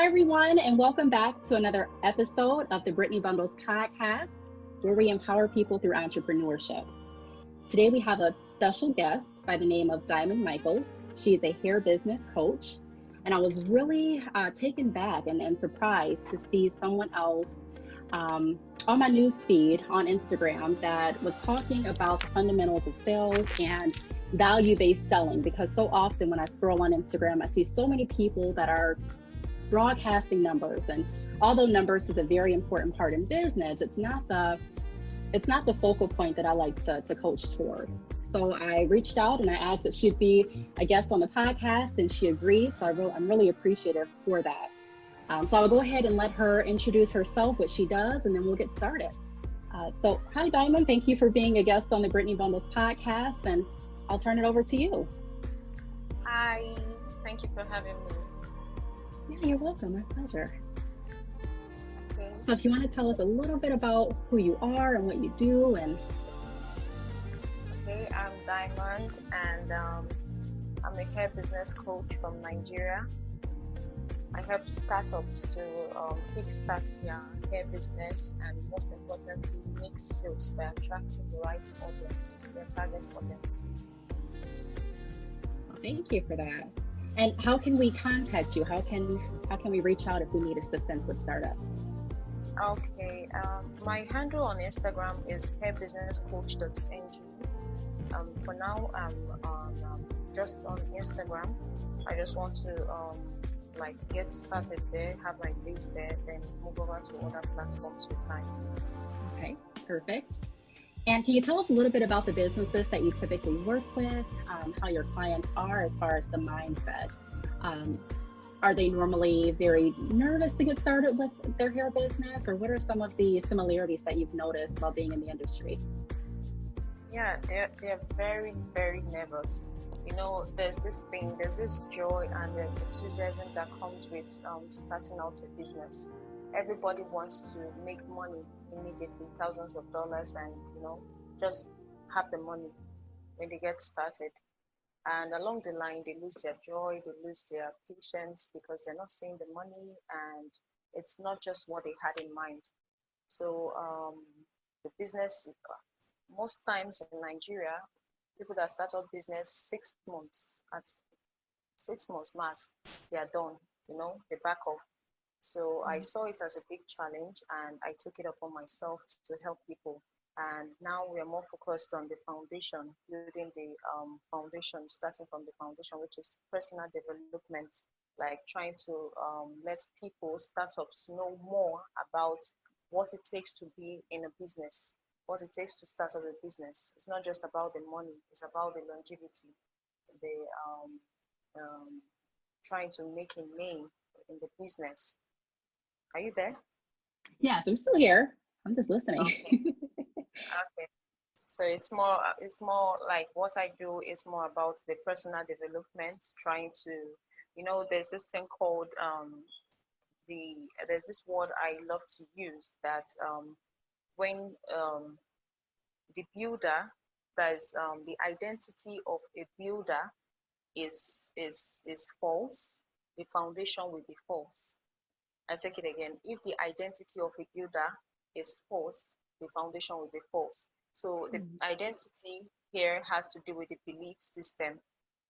Hi, everyone, and welcome back to another episode of the Brittney Bundles podcast, where we empower people through entrepreneurship. Today, we have a special guest by the name of Diamond Michaels. She is a hair business coach, and I was really taken back and surprised to see someone else on my news feed on Instagram that was talking about the fundamentals of sales and value-based selling, because so often when I scroll on Instagram, I see so many people that are broadcasting numbers, and although numbers is a very important part in business, it's not the focal point that I like to coach toward. So I reached out and I asked if she'd be a guest on the podcast, and she agreed. So I'm really appreciative for that. So I'll go ahead and let her introduce herself, what she does, and then we'll get started. So hi, Diamond. Thank you for being a guest on the Brittney Bundles podcast, and I'll turn it over to you. Hi, thank you for having me. Yeah, you're welcome. My pleasure. Okay. So if you want to tell us a little bit about who you are and what you do. Okay, I'm Diamond, and I'm a hair business coach from Nigeria. I help startups to kickstart their hair business, and most importantly, make sales by attracting the right audience, their target audience. Well, thank you for that. And how can we contact you? How can we reach out if we need assistance with startups? Okay, my handle on Instagram is hairbusinesscoach.ng. For now, I'm just on Instagram. I just want to get started there, have my base there, then move over to other platforms with time. Okay, perfect. And can you tell us a little bit about the businesses that you typically work with, how your clients are as far as the mindset? Are they normally very nervous to get started with their hair business, or what are some of the similarities that you've noticed while being in the industry? Yeah, they're very, very nervous. You know, there's this joy and the enthusiasm that comes with starting out a business. Everybody wants to make money immediately, thousands of dollars, and just have the money when they get started. And along the line, they lose their joy, they lose their patience because they're not seeing the money, and it's not just what they had in mind. So the business, most times in Nigeria, people that start out business 6 months, at 6 months max, they are done. They back off. So I saw it as a big challenge, and I took it upon myself to help people. And now we are more focused on the foundation, building the foundation, starting from the foundation, which is personal development, like trying to let people, startups, know more about what it takes to be in a business, what it takes to start up a business. It's not just about the money, it's about the longevity, the trying to make a name in the business. Are you there? Yes, I'm still here. I'm just listening. Okay. Okay. So it's more like what I do is more about the personal development, trying to, there's this thing called there's this word I love to use, that when the builder, that is the identity of a builder is false, the foundation will be false. I take it again. If the identity of a builder is false, the foundation will be false. So the identity here has to do with the belief system.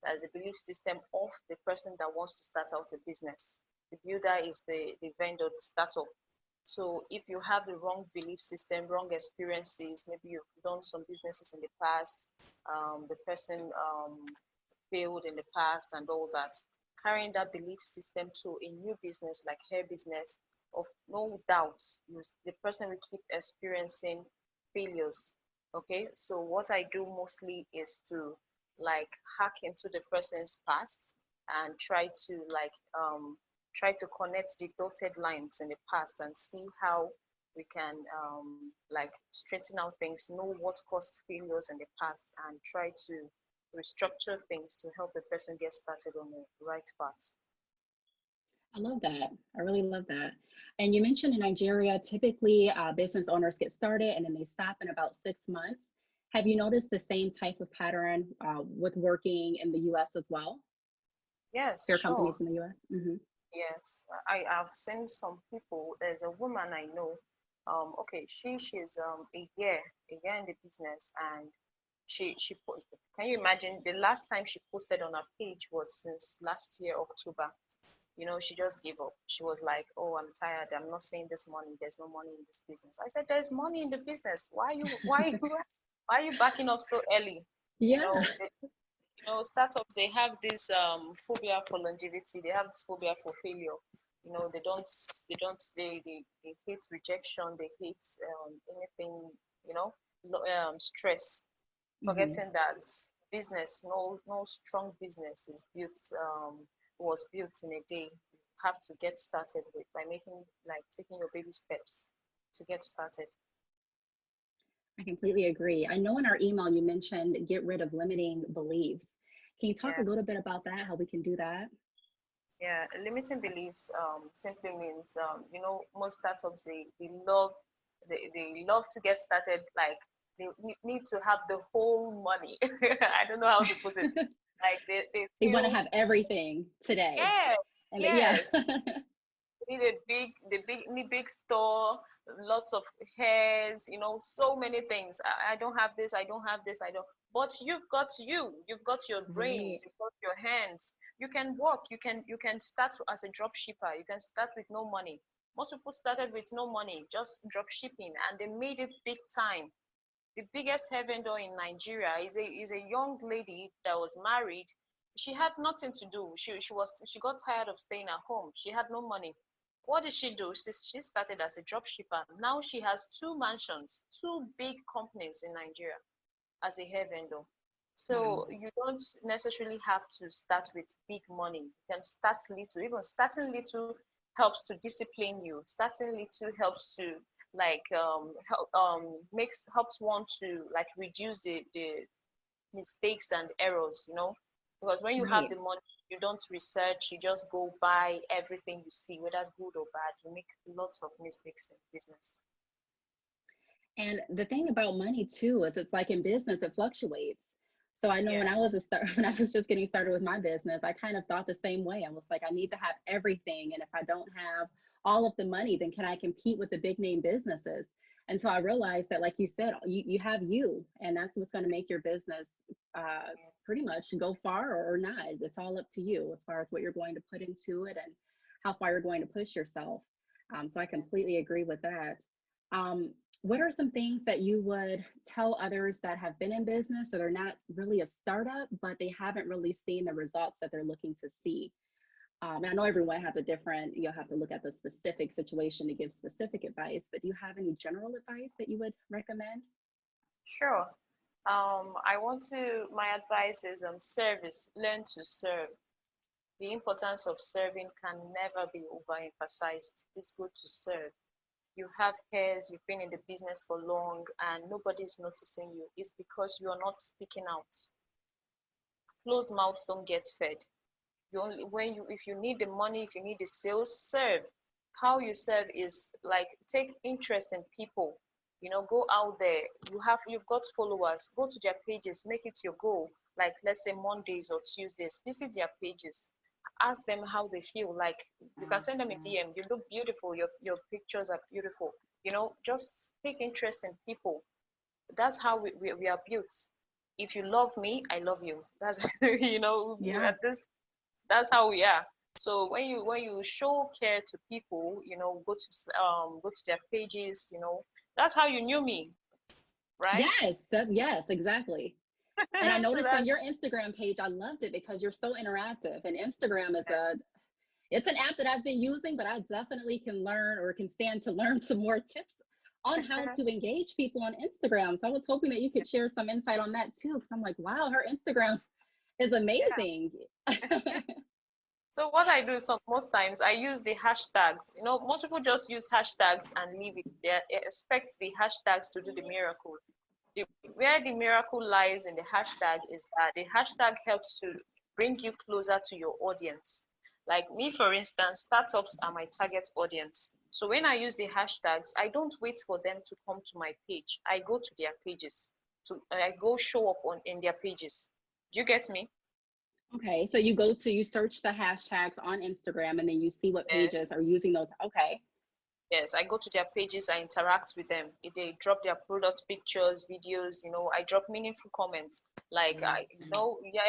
That's the belief system of the person that wants to start out a business. The builder is the vendor, the startup. So if you have the wrong belief system, wrong experiences, maybe you've done some businesses in the past, the person failed in the past and all that, carrying that belief system to a new business like hair business, of no doubt, the person will keep experiencing failures. Okay, so what I do mostly is to hack into the person's past and try to connect the dotted lines in the past and see how we can straighten out things, know what caused failures in the past, and try to restructure things to help the person get started on the right path. I love that. I really love that. And you mentioned in Nigeria, typically business owners get started and then they stop in about 6 months. Have you noticed the same type of pattern with working in the US as well? Yes, There are sure. companies in the US? Mm-hmm. Yes, I have seen some people. There's a woman I know. Okay, she's a year in the business, and she put. Can you imagine the last time she posted on her page was since last year October. You know, she just gave up. She was like, "Oh, I'm tired. I'm not seeing this money. There's no money in this business." I said, "There's money in the business. Why are you backing up so early?" You Yeah. know, startups, they have this phobia for longevity. They have this phobia for failure. You know, they hate rejection. They hate anything. You know, stress. Hmm. Forgetting that business, no strong business is built was built in a day. You have to get started with by making like taking your baby steps to get started. I completely agree. I know in our email you mentioned get rid of limiting beliefs. Can you talk a Yeah. little bit about that, how we can do that? Yeah, limiting beliefs simply means most startups they love to get started like they need to have the whole money. I don't know how to put it. Like they They want to feel have everything today. yeah, And yeah. yes, need a need big store, lots of hairs, so many things. I don't have this, I don't have this, I don't. But you've got your Right. brains, you've got your hands. You can work, you can start as a drop shipper. You can start with no money. Most people started with no money, just drop shipping, and they made it big time. The biggest hair vendor in Nigeria is a young lady that was married. She had nothing to do. She got tired of staying at home. She had no money. What did she do? She started as a drop shipper. Now she has two mansions, two big companies in Nigeria as a hair vendor. Wow. So you don't necessarily have to start with big money. You can start little. Even starting little helps to discipline you. Starting little helps to like makes helps one to like reduce the mistakes and errors, because when you have Right. the money, you don't research, you just go buy everything you see, whether good or bad. You make lots of mistakes in business. And the thing about money too is it's like in business, it fluctuates. So I know when Yeah. I was a start, when I was just getting started with my business, I kind of thought the same way. I was like, I need to have everything. And if I don't have all of the money, then can I compete with the big name businesses? And so I realized that, like you said, you have you, and that's what's going to make your business pretty much go far or not. It's all up to you as far as what you're going to put into it and how far you're going to push yourself. So I completely agree with that. Um, what are some things that you would tell others that have been in business or they're not really a startup, but they haven't really seen the results that they're looking to see? And I know everyone has a different, you'll have to look at the specific situation to give specific advice, but do you have any general advice that you would recommend? Sure. My advice is service. Learn to serve. The importance of serving can never be overemphasized. It's good to serve. You have hairs, you've been in the business for long, and nobody's noticing you. It's because you are not speaking out. Closed mouths don't get fed. You only when you if you need the money, if you need the sales, serve. How you serve is like take interest in people. Go out there. You've got followers. Go to their pages. Make it your goal. Like let's say Mondays or Tuesdays. Visit their pages. Ask them how they feel. Like you can Wow. send them a Yeah. DM. You look beautiful. Your pictures are beautiful. Just take interest in people. That's how we are built. If you love me, I love you. That's Yeah. at this that's how we are. So when you show care to people, go to their pages, that's how you knew me, right? Yes, exactly. And I So noticed on that's your Instagram page, I loved it because you're so interactive. And Instagram is it's an app that I've been using, but I definitely can learn or can stand to learn some more tips on how to engage people on Instagram. So I was hoping that you could share some insight on that too, because I'm like, wow, her Instagram is yeah. amazing. So what I do most times I use the hashtags. Most people just use hashtags and leave it. They expect the hashtags to do the miracle. Where the miracle lies in the hashtag is that the hashtag helps to bring you closer to your audience. Like me, for instance, startups are my target audience. So when I use the hashtags, I don't wait for them to come to my page. I go to their pages. I go show up in their pages. Do you get me? Okay, so you search the hashtags on Instagram and then you see what pages Yes. are using those. Okay. Yes, I go to their pages, I interact with them. If they drop their product pictures, videos, I drop meaningful comments. Like yeah,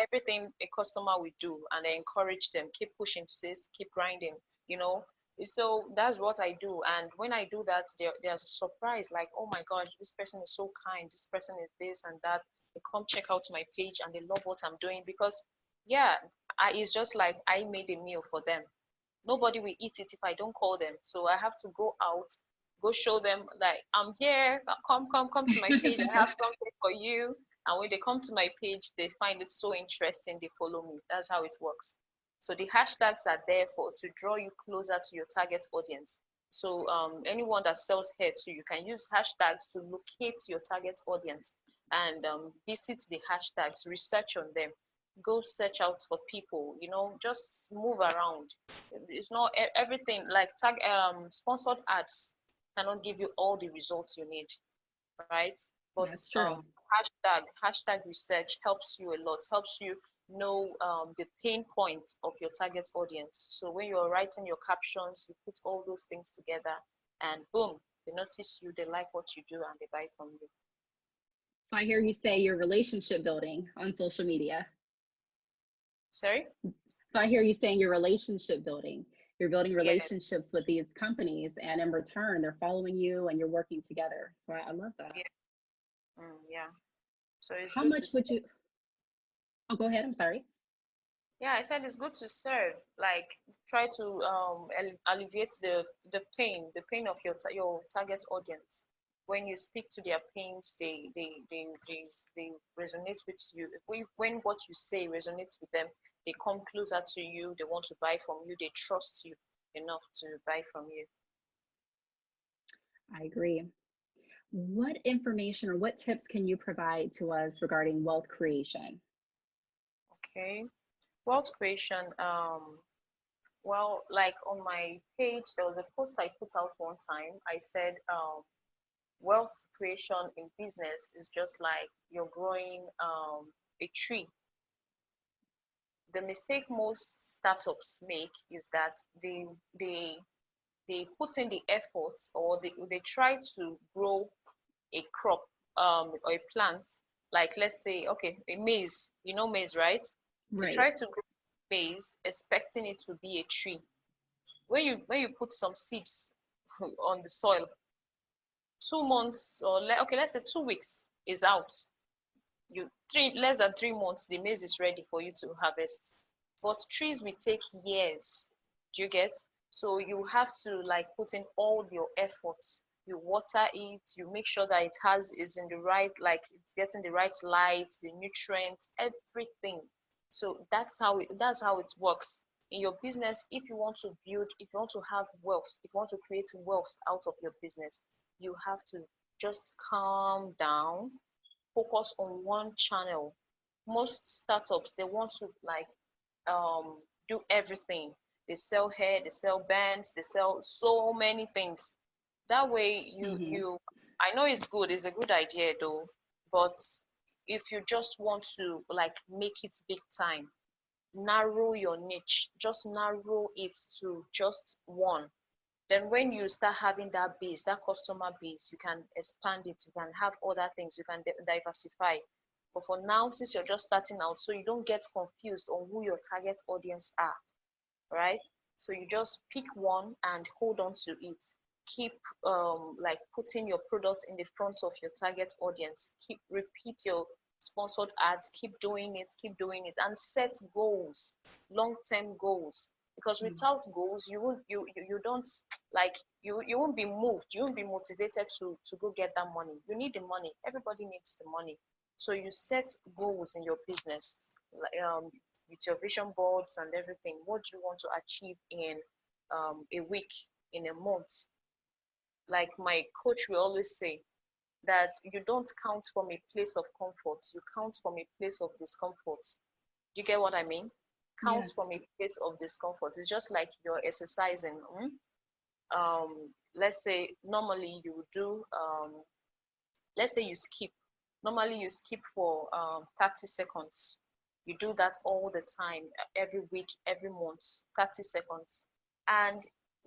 everything a customer will do, and I encourage them, keep pushing, sis, keep grinding, you know. So that's what I do. And when I do that, they're surprised, like, oh my gosh, this person is so kind, this person is this and that. They come check out my page and they love what I'm doing because yeah, it's just like I made a meal for them. Nobody will eat it if I don't call them. So I have to go out, go show them like I'm here. Come to my page. I have something for you. And when they come to my page, they find it so interesting. They follow me. That's how it works. So the hashtags are there for to draw you closer to your target audience. So anyone that sells hair too, you can use hashtags to locate your target audience and visit the hashtags, research on them, go search out for people, just move around. It's not everything like tag sponsored ads cannot give you all the results you need, right? But That's true. hashtag research helps you a lot, helps you know the pain points of your target audience. So when you're writing your captions, you put all those things together and boom, they notice you, they like what you do, and they buy from you. So I hear you say you're relationship building on social media. Sorry? So I hear you saying you're relationship building. You're building Yeah. relationships with these companies, and in return, they're following you and you're working together. So I love that. Yeah. Yeah. So it's How good to much would you? Oh, go ahead. I'm sorry. Yeah, I said it's good to serve. Like try to alleviate the pain of your target audience. When you speak to their pains, they resonate with you. When what you say resonates with them, they come closer to you. They want to buy from you. They trust you enough to buy from you. I agree. What information or what tips can you provide to us regarding wealth creation? Okay. Wealth creation. Well, like on my page, there was a post I put out one time. I said, wealth creation in business is just like you're growing a tree. The mistake most startups make is that they put in the efforts, or they try to grow a crop or a plant, like let's say, okay, a maize, maize, right? They Right. try to grow maize expecting it to be a tree. When you put some seeds on the soil, 2 months, or okay, let's say 2 weeks is out. You three Less than 3 months, the maize is ready for you to harvest. But trees will take years. Do you get? So you have to like put in all your efforts. You water it, you make sure that is in the right, like it's getting the right light, the nutrients, everything. So that's how it works in your business. If you want to have wealth, if you want to create wealth out of your business, you have to just calm down, focus on one channel. Most startups, they want to like do everything. They sell hair, they sell bands, they sell so many things. That way Mm-hmm. I know it's good, it's a good idea though, but if you just want to like make it big time, narrow your niche, just narrow it to just one. Then when you start having that base, that customer base, you can expand it, you can have other things, you can diversify. But for now, since you're just starting out, so you don't get confused on who your target audience are, right? So you just pick one and hold on to it. Keep like putting your product in the front of your target audience. Keep repeat your sponsored ads. Keep doing it, and set goals, long-term goals. Because without goals, you won't you don't like you won't be moved. You won't be motivated to go get that money. You need the money. Everybody needs the money. So you set goals in your business. Like, with your vision boards and everything. What do you want to achieve in a week, in a month? Like my coach will always say, that you don't count from a place of comfort, you count from a place of discomfort. Do you get what I mean? Count Yes. from a place of discomfort. It's just like you're exercising. Let's say normally you do, let's say you skip. Normally you skip for 30 seconds. You do that all the time, every week, every month, 30 seconds. And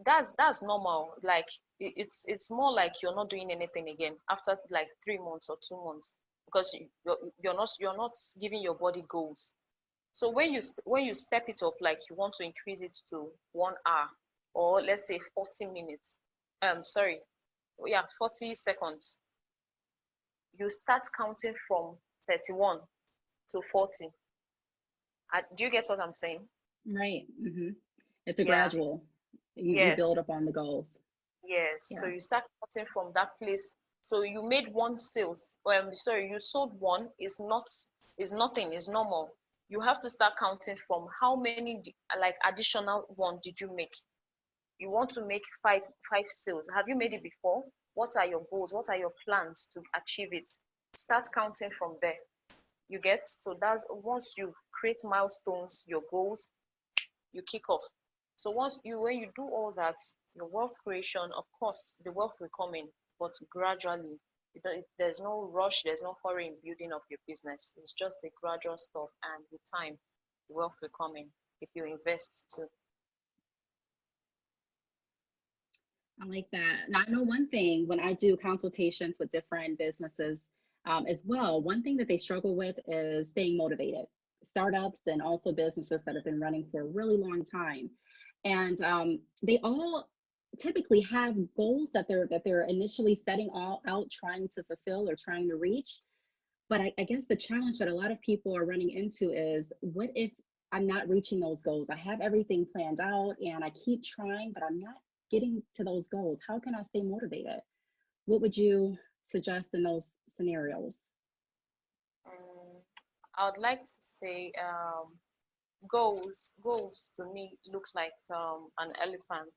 that's normal. Like it's more like you're not doing anything again after like 3 months or 2 months, because you're not giving your body goals. So when you step it up, like you want to increase it to 1 hour, or let's say 40 minutes, sorry, yeah, 40 seconds, you start counting from 31 to 40. Do you get what I'm saying? Right. It's a Yeah. gradual. You build Yes. up on the goals. Yes. So Yeah. you start counting from that place. So you made one sales. Sorry, you sold one. Is nothing. Is normal. You have to start counting from how many like additional one did you make. You want to make five sales. Have you made it before? What are your goals? What are your plans to achieve it? Start counting from there. You get? So that's once you create milestones, your goals, you kick off. So when you do all that, your wealth creation, of course, the wealth will come in, but gradually. There's no rush, there's no hurry in building up your business. It's just a gradual stuff, and with time, the wealth will come in if you invest too. I like that. Now, I know one thing when I do consultations with different businesses as well, one thing that they struggle with is staying motivated. Startups and also businesses that have been running for a really long time. And they all typically have goals that they're initially setting all out trying to fulfill or trying to reach. But I guess the challenge that a lot of people are running into is, what if I'm not reaching those goals? I have everything planned out and I keep trying, but I'm not getting to those goals. How can I stay motivated? What would you suggest in those scenarios? Um, I would like to say goals to me look like an elephant.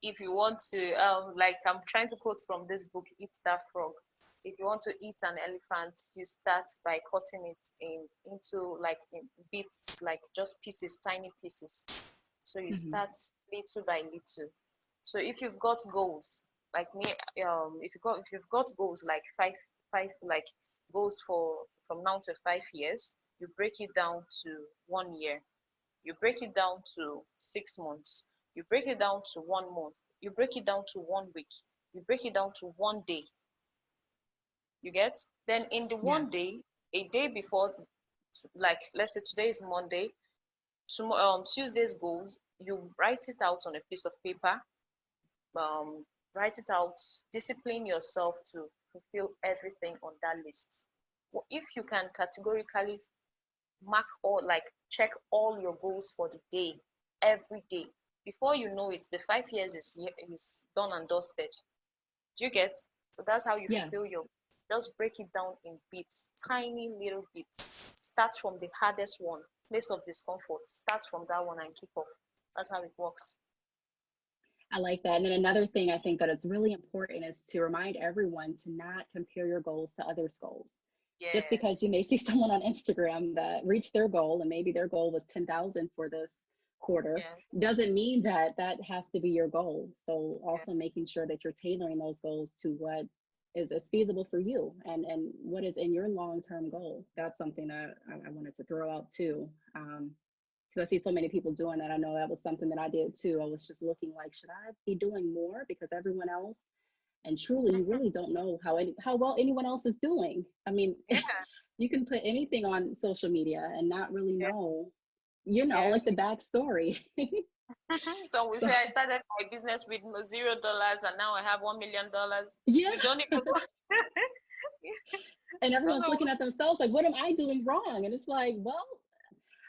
If you want to like I'm trying to quote from this book, Eat That Frog. If you want to eat an elephant, you start by cutting it into like in bits, like just pieces, tiny pieces. So you Hmm. start little by little. So if you've got goals like me, if you've got goals like five like goals for from now to 5 years, you break it down to 1 year. You break it down to 6 months. You break it down to 1 month. You break it down to 1 week. You break it down to 1 day. You get? Then in the Yes. 1 day, a day before, like let's say today is Monday, tomorrow, Tuesday's goals, you write it out on a piece of paper. Um, Write it out. Discipline yourself to fulfill everything on that list. Well, if you can categorically mark all, like check all your goals for the day, every day, before you know it, the 5 years is done and dusted. Do you get? So that's how you Yes. fulfill your. Just break it down in bits, tiny little bits. Start from the hardest one, place of discomfort. Start from that one and kick off. That's how it works. I like that. And then another thing I think that it's really important is to remind everyone to not compare your goals to others' goals. Just because you Yes. may see someone on Instagram that reached their goal and maybe their goal was 10,000 for this quarter, Yes. doesn't mean that that has to be your goal. So Yes. also making sure that you're tailoring those goals to what is feasible for you and what is in your long-term goal. That's something that I wanted to throw out too. Because I see so many people doing that. I know that was something that I did too. I was just looking like, should I be doing more because everyone else? And truly, you really don't know how well anyone else is doing. I mean, Yeah. you can put anything on social media and not really Yes. know, like the Yes. backstory. So we So say I started my business with $0 and now I have $1 million. yeah, You don't even know. and Don't everyone's know. looking at themselves like, what am I doing wrong? And it's like, well,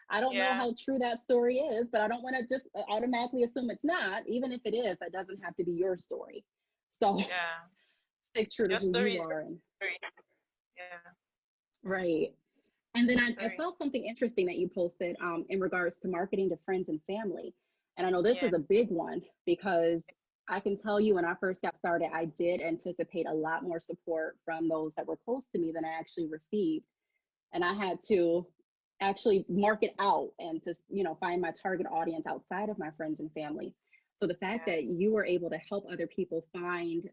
I don't know Yeah. how true that story is, but I don't want to just automatically assume it's not. Even if it is, that doesn't have to be your story. So Yeah. stick true to Your who story you is are. And your story. Yeah. right. And then I Story. saw something interesting that you posted in regards to marketing to friends and family. And I know this Yeah. is a big one because I can tell you when I first got started, I did anticipate a lot more support from those that were close to me than I actually received. And I had to actually market out and to, find my target audience outside of my friends and family. So the fact Yeah. that you were able to help other people find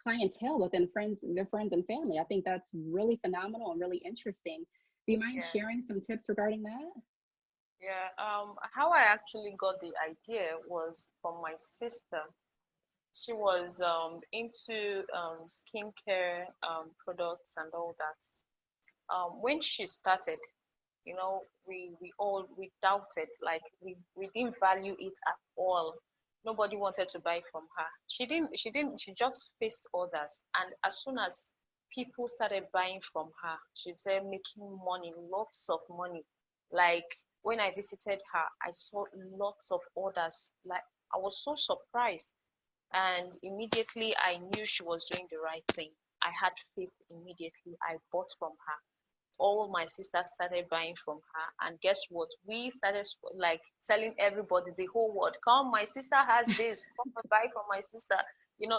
clientele within their friends and family, I think that's really phenomenal and really interesting Do you mind Yeah. sharing some tips regarding that? Yeah. How I actually got the idea was from my sister. She was into skincare products and all that. When she started, we doubted, like we didn't value it at all. Nobody wanted to buy from her. She just faced others, and as soon as people started buying from her, she started making money, lots of money. Like when I visited her, I saw lots of orders. Like I was so surprised, and immediately I knew she was doing the right thing. I had faith immediately. I bought from her. All my sisters started buying from her, and guess what, we started like telling everybody, the whole world, come, my sister has this, come and buy from my sister.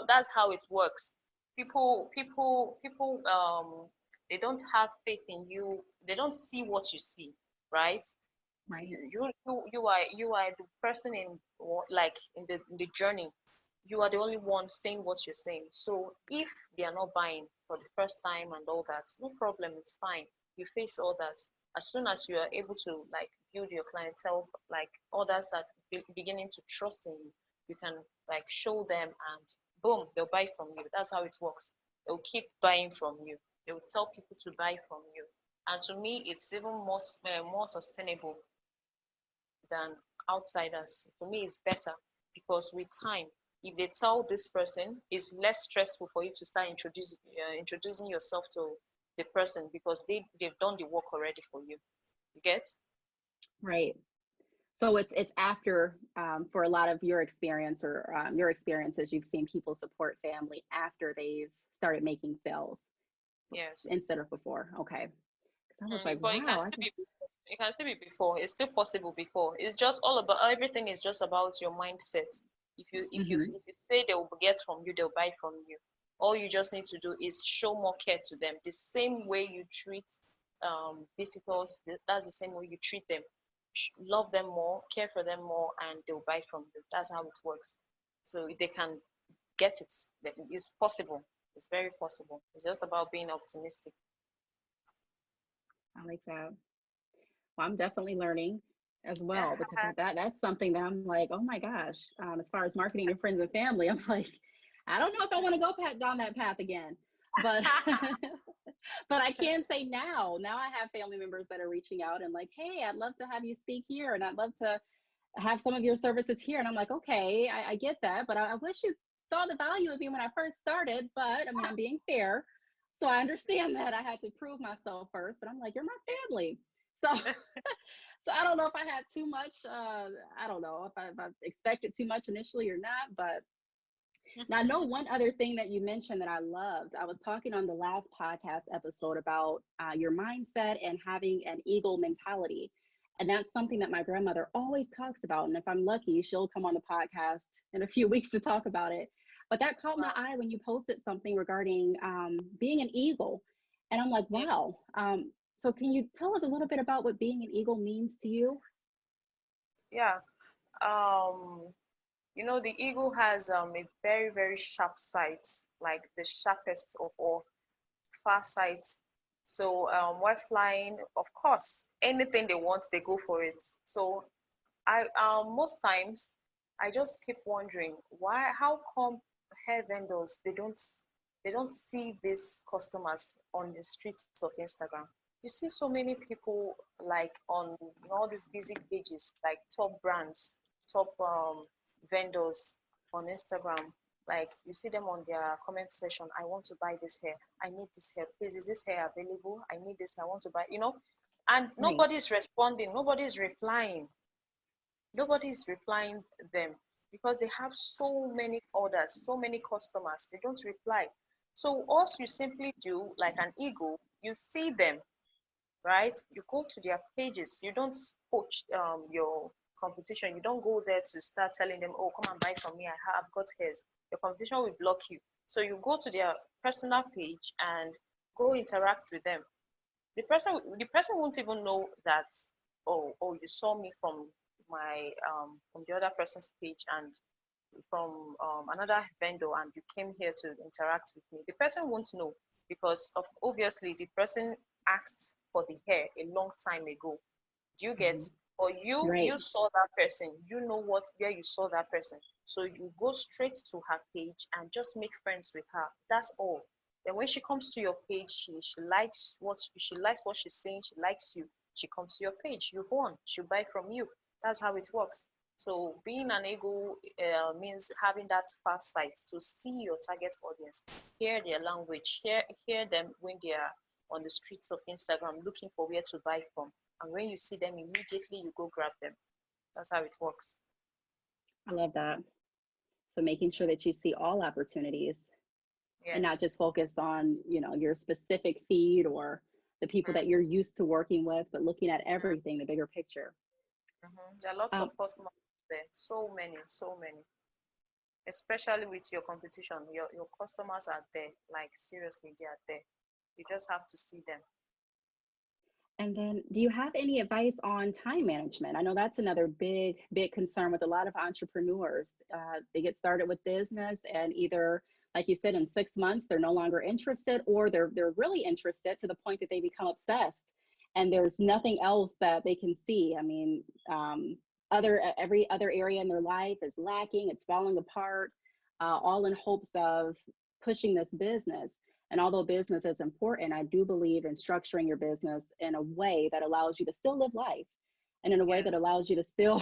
That's how it works. People they don't have faith in you. They don't see what you see, right? Right. You are the person like in the journey. You are the only one saying what you're saying. So if they are not buying for the first time and all that, no problem, it's fine. You face others. As soon as you are able to like build your clientele, like others are beginning to trust in you, you can like show them, and boom, they'll buy from you. That's how it works. They'll keep buying from you. They will tell people to buy from you. And to me, it's even more sustainable than outsiders. For me, it's better because with time, if they tell this person, it's less stressful for you to start introducing yourself to the person, because they've done the work already for you. You get? Right. So it's after, for a lot of your experience, or your experiences, you've seen people support family after they've started making sales Yes. instead of before. Okay. Because I was like, But it can wow, I still can. be. It can still be before. It's still possible before. It's just all about, everything is just about your mindset. Hmm. If you say they will get from you, they'll buy from you. All you just need to do is show more care to them. The same way you treat visitors, that's the same way you treat them. Love them more, care for them more, and they'll buy from you. That's how it works. So if they can get it, then it's possible. It's very possible. It's just about being optimistic. I like that. Well, I'm definitely learning as well, because that's something that I'm like, oh my gosh. As far as marketing to friends and family, I'm like, I don't know if I want to go down that path again, but but I can say now I have family members that are reaching out and like, hey, I'd love to have you speak here, and I'd love to have some of your services here. And I'm like, okay, I get that, but I wish you saw the value of me when I first started. But I mean, I'm being fair. So I understand that I had to prove myself first, but I'm like, you're my family. So, so I don't know if I had too much. I don't know if I expected too much initially or not. But now, I know one other thing that you mentioned that I loved. I was talking on the last podcast episode about your mindset and having an eagle mentality. And that's something that my grandmother always talks about. And if I'm lucky, she'll come on the podcast in a few weeks to talk about it. But that caught my Wow. eye when you posted something regarding being an eagle. And I'm like, Yeah. wow. So can you tell us a little bit about what being an eagle means to you? Yeah. Um, the eagle has a very, very sharp sight, like the sharpest of all, far sight. So while flying, of course, anything they want, they go for it. So I most times I just keep wondering, why, how come hair vendors, they don't see these customers on the streets of Instagram. You see so many people like on all these busy pages, like top brands, top vendors on Instagram. Like you see them on their comment section. I want to buy this hair. I need this hair. Please, is this hair available? I need this. I want to buy. And Right. nobody's responding. Nobody's replying. Nobody is replying them because they have so many orders, so many customers. They don't reply. So all you simply do, like an ego, you see them, right? You go to their pages. You don't poach your competition. You don't go there to start telling them, oh, come and buy from me. I've got hairs. Your competition will block you. So you go to their personal page and go interact with them. The person won't even know that, oh, you saw me from my from the other person's page and from another vendor, and you came here to interact with me. The person won't know because of obviously the person asked for the hair a long time ago. Do you get? Hmm. Or you Right. saw that person, you know what where you saw that person. So you go straight to her page and just make friends with her. That's all. Then when she comes to your page, she likes what she's saying, she likes you. She comes to your page, you've won. She'll buy from you. That's how it works. So being an ego means having that fast sight to see your target audience, hear their language, hear them when they are on the streets of Instagram looking for where to buy from. And when you see them, immediately you go grab them. That's how it works. I love that. So making sure that you see all opportunities and not just Yes. focus on, your specific feed or the people that you're Mm-hmm. used to working with, but looking at everything, the bigger picture. Mm-hmm. There are lots Um, of customers there. So many, so many. Especially with your competition. Your customers are there. Like seriously, they are there. You just have to see them. and then do you have any advice on time management? I know that's another big concern with a lot of entrepreneurs. They get started with business and either, like you said, in 6 months, they're no longer interested, or they're really interested to the point that they become obsessed and there's nothing else that they can see. I mean, every other area in their life is lacking, it's falling apart, all in hopes of pushing this business. And although business is important, I do believe in structuring your business in a way that allows you to still live life and in a way Yeah. that allows you to still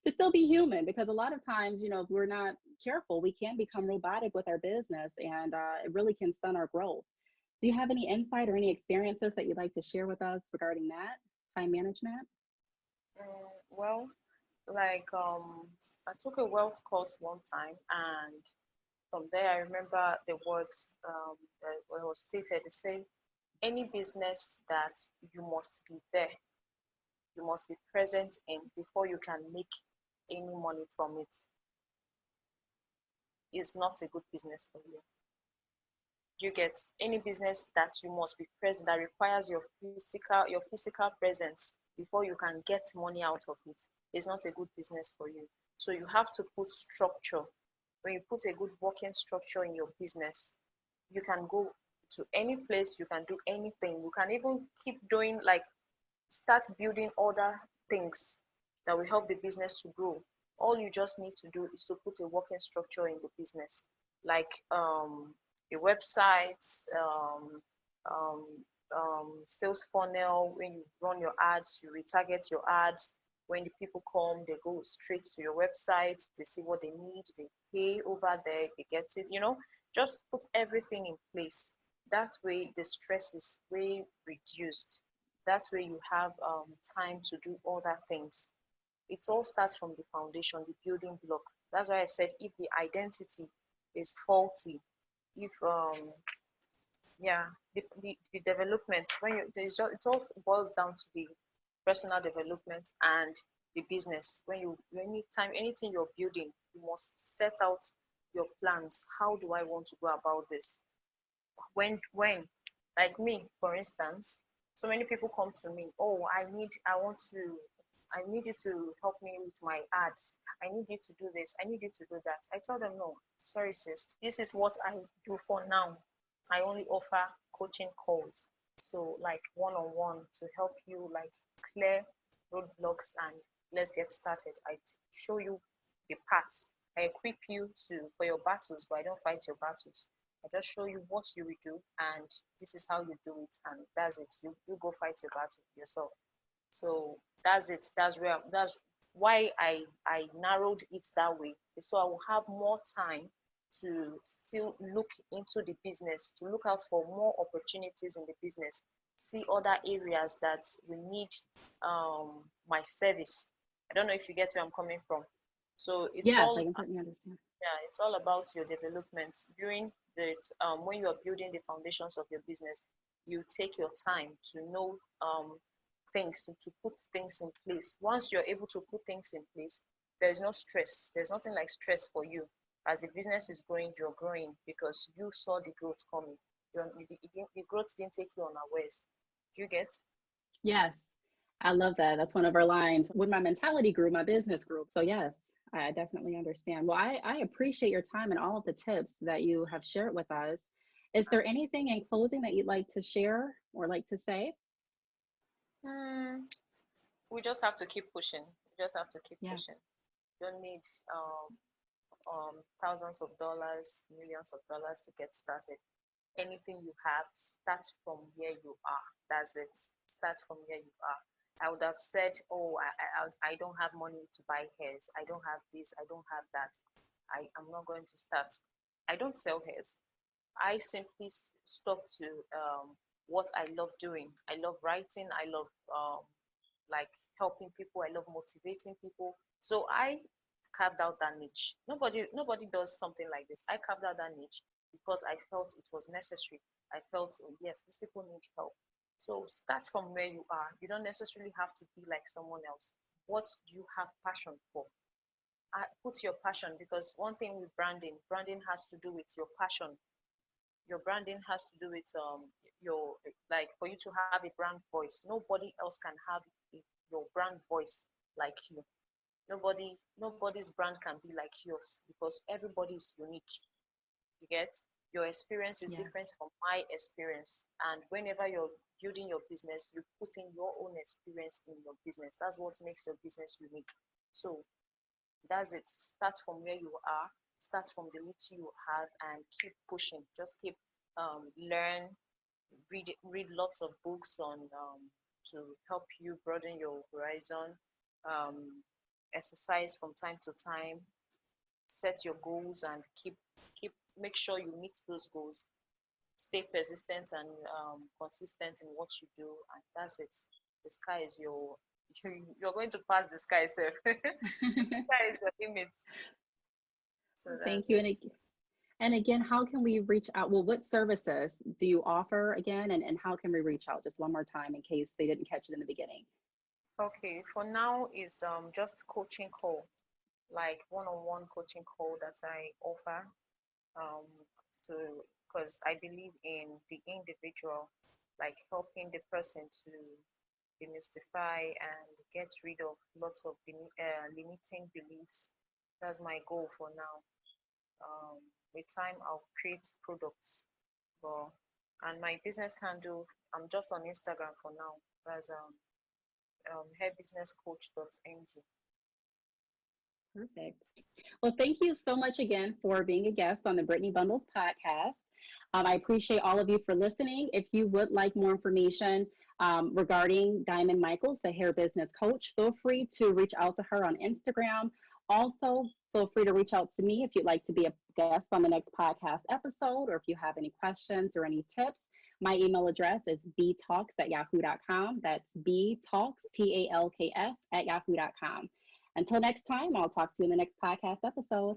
to still be human, because a lot of times, if we're not careful, we can become robotic with our business, and it really can stunt our growth. Do you have any insight or any experiences that you'd like to share with us regarding that time management? Well, like I took a wealth course one time, and from there I remember the words that was stated. They say any business that you must be there, you must be present in before you can make any money from it, is not a good business for you. You get any business that you must be present, that requires your physical presence before you can get money out of it, is not a good business for you. So you have to put structure. When you put a good working structure in your business, you can go to any place, you can do anything, you can even keep doing, like start building other things that will help the business to grow. All you just need to do is to put a working structure in the business, like a website, um, sales funnel. When you run your ads, you retarget your ads. When the people come, they go straight to your website, they see what they need, they pay over there, they get it. Just put everything in place. That way, the stress is way reduced. That way you have time to do other things. It all starts from the foundation, the building block. That's why I said if the identity is faulty, if yeah, the development, when you there's just it all boils down to the personal development and the business. Anything you're building, you must set out your plans. How do I want to go about this? When like me, for instance, so many people come to me, oh, I need you to help me with my ads, I need you to do this, I need you to do that. I tell them, no, sorry sis, this is what I do for now. I only offer coaching calls, so like one-on-one, to help you like clear roadblocks and let's get started. I show you the paths. I equip you to for your battles, but I don't fight your battles. I just show you what you will do, and this is how you do it, and that's it. You go fight your battle yourself. So that's it. That's why I narrowed it that way. So I will have more time to still look into the business, to look out for more opportunities in the business, see other areas that we need my service. I don't know if you get where I'm coming from. So it's Yes, I all, completely understand. yeah, it's all about your development during the when you are building the foundations of your business. You take your time to know things, to put things in place. Once you're able to put things in place, there is no stress. There's nothing like stress for you. As the business is growing, you're growing because you saw the growth coming. The growth didn't take you unawares. Do you get? Yes, I love that. That's one of our lines. When my mentality grew, my business grew. So, yes, I definitely understand. Well, I appreciate your time and all of the tips that you have shared with us. Is there anything in closing that you'd like to share or like to say? Hmm, we just have to keep pushing. We just have to keep Yeah. pushing. Don't need thousands of dollars, millions of dollars to get started. Anything you have, start from where you are. That's it. Start from where you are. I would have said, oh, I don't have money to buy hairs. I don't have this. I don't have that. I'm not going to start. I don't sell hairs. I simply stuck to what I love doing. I love writing. I love like helping people. I love motivating people. So I carved out that niche. Nobody does something like this. I carved out that niche because I felt it was necessary. I felt, oh, yes, these people need help. So start from where you are. You don't necessarily have to be like someone else. What do you have passion for? Put your passion, because one thing with branding has to do with your passion. Your branding has to do with your, like, for you to have a brand voice. Nobody else can have your brand voice like you. Nobody's brand can be like yours, because everybody is unique. You get, your experience is Yeah. different from my experience, and whenever you're building your business, you put in your own experience in your business. That's what makes your business unique. So that's it. Start from where you are, start from the little you have, and keep pushing. Just keep learn, read lots of books on to help you broaden your horizon. um, Exercise from time to time, set your goals, and keep make sure you meet those goals. Stay persistent and consistent in what you do, and that's it. The sky is your you're going to pass the sky itself. The sky is your limit. So Thank that's you. it. And again, how can we reach out? Well, what services do you offer again? And how can we reach out? Just one more time in case they didn't catch it in the beginning. Okay, for now is just coaching call, like one-on-one coaching call that I offer, um, to, because I believe in the individual, like helping the person to demystify and get rid of lots of limiting beliefs. That's my goal for now. With time, I'll create products. But, and my business handle, I'm just on Instagram for now. That's hairbusinesscoach.ng. Perfect. Well, thank you so much again for being a guest on the Brittany Bundles podcast. I appreciate all of you for listening. If you would like more information regarding Diamond Michaels, the hair business coach, feel free to reach out to her on Instagram. Also, feel free to reach out to me if you'd like to be a guest on the next podcast episode, or if you have any questions or any tips. My email address is btalks@yahoo.com. That's btalks, TALKS, at yahoo.com. Until next time, I'll talk to you in the next podcast episode.